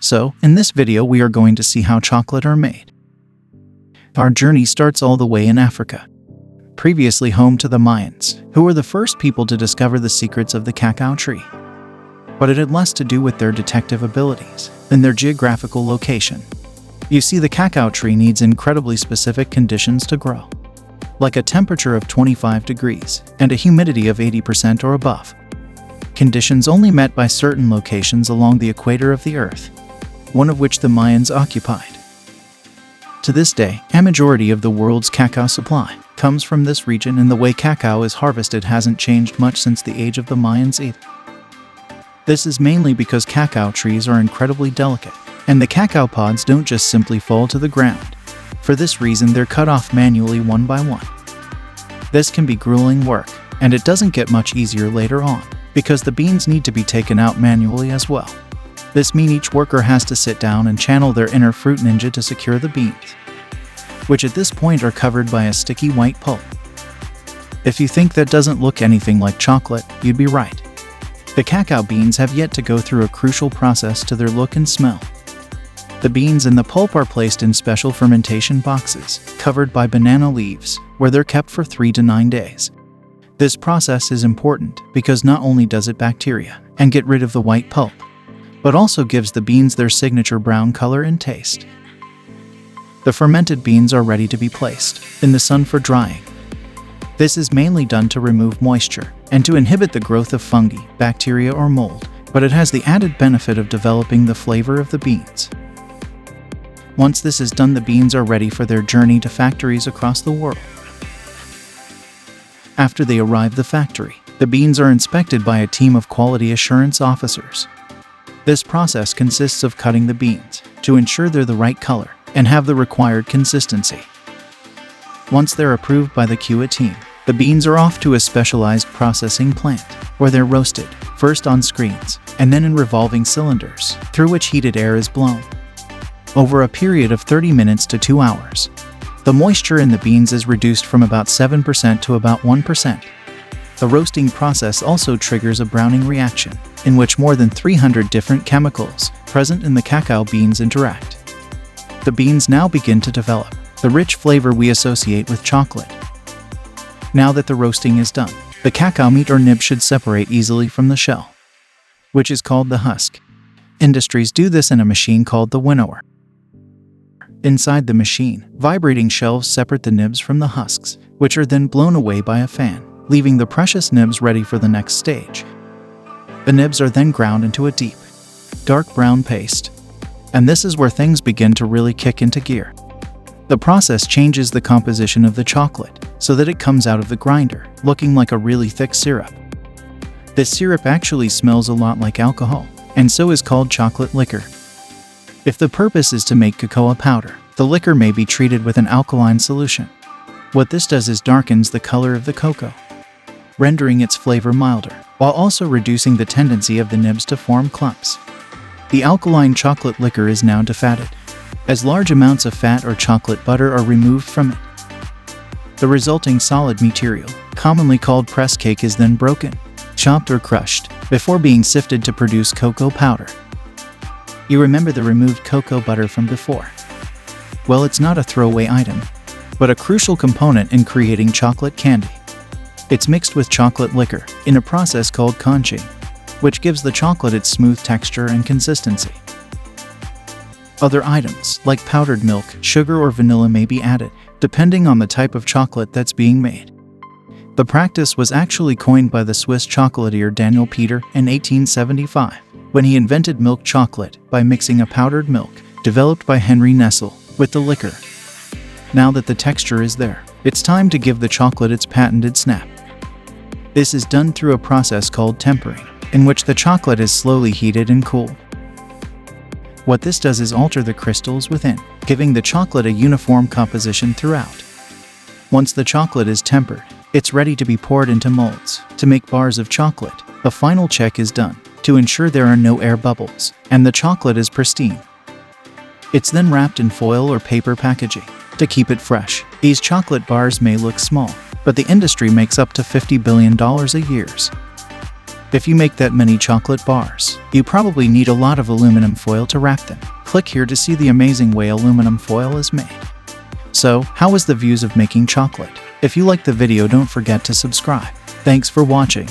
So, in this video we are going to see how chocolate are made. Our journey starts all the way in Africa, previously home to the Mayans, who were the first people to discover the secrets of the cacao tree. But it had less to do with their detective abilities than their geographical location. You see, the cacao tree needs incredibly specific conditions to grow, like a temperature of 25 degrees and a humidity of 80% or above. Conditions only met by certain locations along the equator of the Earth, one of which the Mayans occupied. To this day, a majority of the world's cacao supply comes from this region, and the way cacao is harvested hasn't changed much since the age of the Mayans either. This is mainly because cacao trees are incredibly delicate, and the cacao pods don't just simply fall to the ground. For this reason, they're cut off manually one by one. This can be grueling work, and it doesn't get much easier later on, because the beans need to be taken out manually as well. This means each worker has to sit down and channel their inner fruit ninja to secure the beans, which at this point are covered by a sticky white pulp. If you think that doesn't look anything like chocolate, you'd be right. The cacao beans have yet to go through a crucial process to their look and smell. The beans and the pulp are placed in special fermentation boxes, covered by banana leaves, where they're kept for 3 to 9 days. This process is important because not only does it bacteria and get rid of the white pulp, but also gives the beans their signature brown color and taste. The fermented beans are ready to be placed in the sun for drying. This is mainly done to remove moisture and to inhibit the growth of fungi, bacteria, or mold, but it has the added benefit of developing the flavor of the beans. Once this is done, the beans are ready for their journey to factories across the world. After they arrive at the factory, the beans are inspected by a team of quality assurance officers. This process consists of cutting the beans to ensure they're the right color and have the required consistency. Once they're approved by the QA team, the beans are off to a specialized processing plant, where they're roasted, first on screens, and then in revolving cylinders, through which heated air is blown. Over a period of 30 minutes to 2 hours, the moisture in the beans is reduced from about 7% to about 1%. The roasting process also triggers a browning reaction, in which more than 300 different chemicals present in the cacao beans interact. The beans now begin to develop the rich flavor we associate with chocolate. Now that the roasting is done, the cacao meat or nib should separate easily from the shell, which is called the husk. Industries do this in a machine called the winnower. Inside the machine, vibrating shelves separate the nibs from the husks, which are then blown away by a fan, leaving the precious nibs ready for the next stage. The nibs are then ground into a deep, dark brown paste. And this is where things begin to really kick into gear. The process changes the composition of the chocolate so that it comes out of the grinder looking like a really thick syrup. This syrup actually smells a lot like alcohol, and so is called chocolate liquor. If the purpose is to make cocoa powder, the liquor may be treated with an alkaline solution. What this does is darkens the color of the cocoa, rendering its flavor milder, while also reducing the tendency of the nibs to form clumps. The alkaline chocolate liquor is now defatted, as large amounts of fat or chocolate butter are removed from it. The resulting solid material, commonly called press cake, is then broken, chopped or crushed, before being sifted to produce cocoa powder. You remember the removed cocoa butter from before? Well, it's not a throwaway item, but a crucial component in creating chocolate candy. It's mixed with chocolate liquor in a process called conching, which gives the chocolate its smooth texture and consistency. Other items, like powdered milk, sugar, or vanilla may be added, depending on the type of chocolate that's being made. The practice was actually coined by the Swiss chocolatier Daniel Peter in 1875, when he invented milk chocolate by mixing a powdered milk, developed by Henry Nestle, with the liquor. Now that the texture is there, it's time to give the chocolate its patented snap. This is done through a process called tempering, in which the chocolate is slowly heated and cooled. What this does is alter the crystals within, giving the chocolate a uniform composition throughout. Once the chocolate is tempered, it's ready to be poured into molds. To make bars of chocolate, a final check is done to ensure there are no air bubbles and the chocolate is pristine. It's then wrapped in foil or paper packaging to keep it fresh. These chocolate bars may look small, but the industry makes up to $50 billion a year. If you make that many chocolate bars, you probably need a lot of aluminum foil to wrap them. Click here to see the amazing way aluminum foil is made. So, how was the views of making chocolate? If you liked the video, don't forget to subscribe. Thanks for watching.